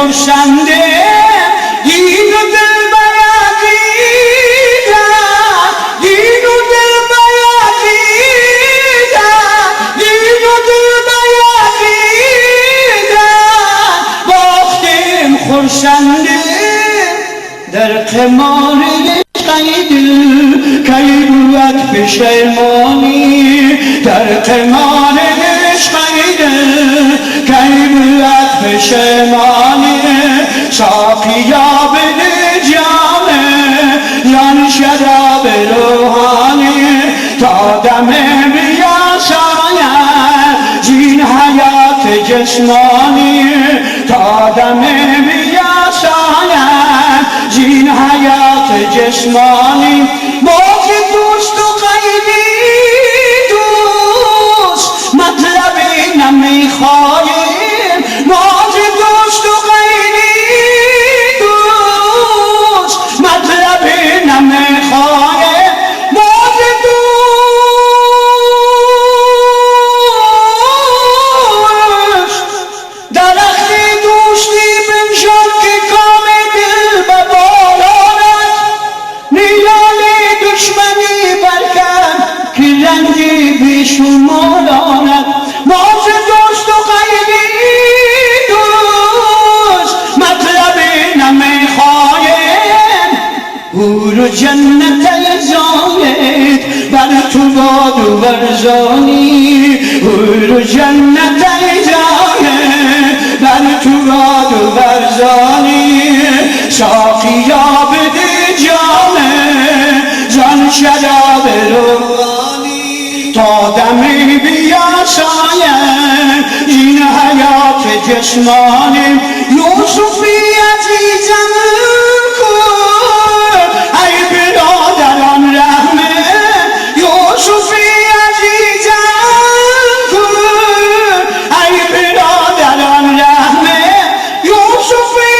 خرسنده دین و دل بیعقیدت دین و دل بیعقیدت دین و دل بیعقیدت باختیم خرسنده در قمار کی بود پشیمانی در قمار کی بود پشیمانی ساقیا بده جامه یان شراب روحانی تا دم بیاساید جین حیات جسمانی تا دم بیاساید جین حیات جسمانی موج دوست و غیبی دوست مطلبی نمیخواهیم موج دوست و غیبی دوست مطلبی نمیخواهیم موج دوست درختی دوستی بنشان که کام دل ببارانت نیلالی دشمنی برکن که رنجی بیشمارانت موج دوست و غیبی دوست مطلبی نمیخواهیم حور و جنت زاید بر تو باد و برزانی حور و جنت زاید بر تو باد و برزانی ساقیا بده جامه زان شراب روحانی تا دمی بیاساید این حیات جسمانی یوسفی عزیزم کن ای برادران رحمه یوسفی عزیزم کن ای برادران رحمه یوسفی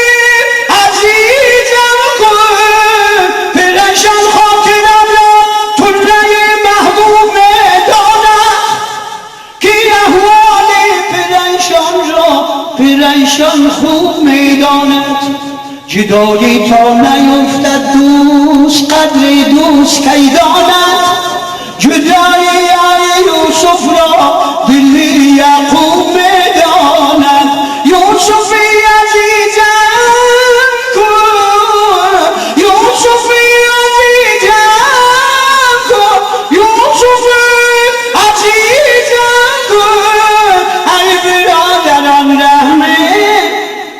عزیزم کن پرشان خاطرم را طره محبوب داند که احوال پرشان را پرشان خوب میداند جدایی تا نیفتد دوست قدر دوست کی داند جدایی یوسف را دل یعقوب میداند یوسفی عزیزم کن یوسفی عزیزم کن یوسفی عزیزم کن ای برادران رحمه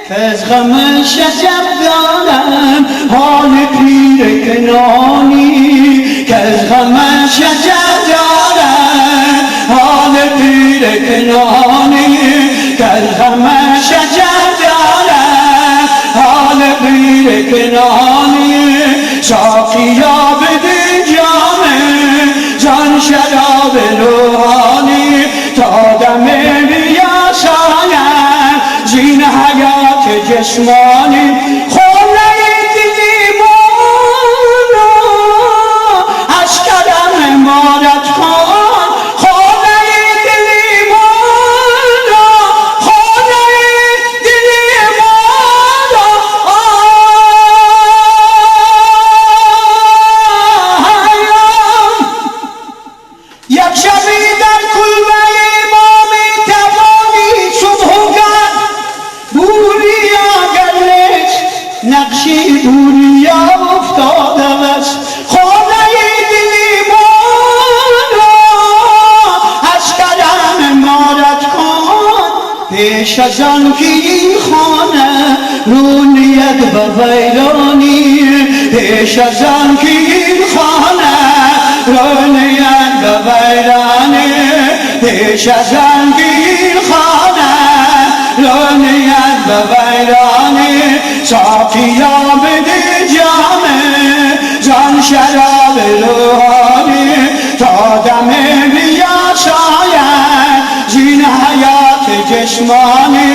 که از غمش عجب دارم حال پیر کنانی که از غمش عجب دارم حال پیر کنانی که از غمش عجب دارم حال پیر کنانی ساقیا بده جامه زان شراب روحانی تا دم بیاساید زین حیات جسمانی خونه دیمون از کرم امارت کن خونه دیمون خونه دیمون یک شبی در کلبه امام توانی صبح کرد بوریا گرش نقشی بوریا افتاده است خانه دیمان را از کرم امارت کن پیش از آن که این خانه رونیت به ویرانی پیش از آن که این خانه رونیت به ویرانی پیش از آن که این خانه رونیت به ویرانی ساقیا بده جامه زان شراب روحانی تا دم بیاساید زین حیات جسمانی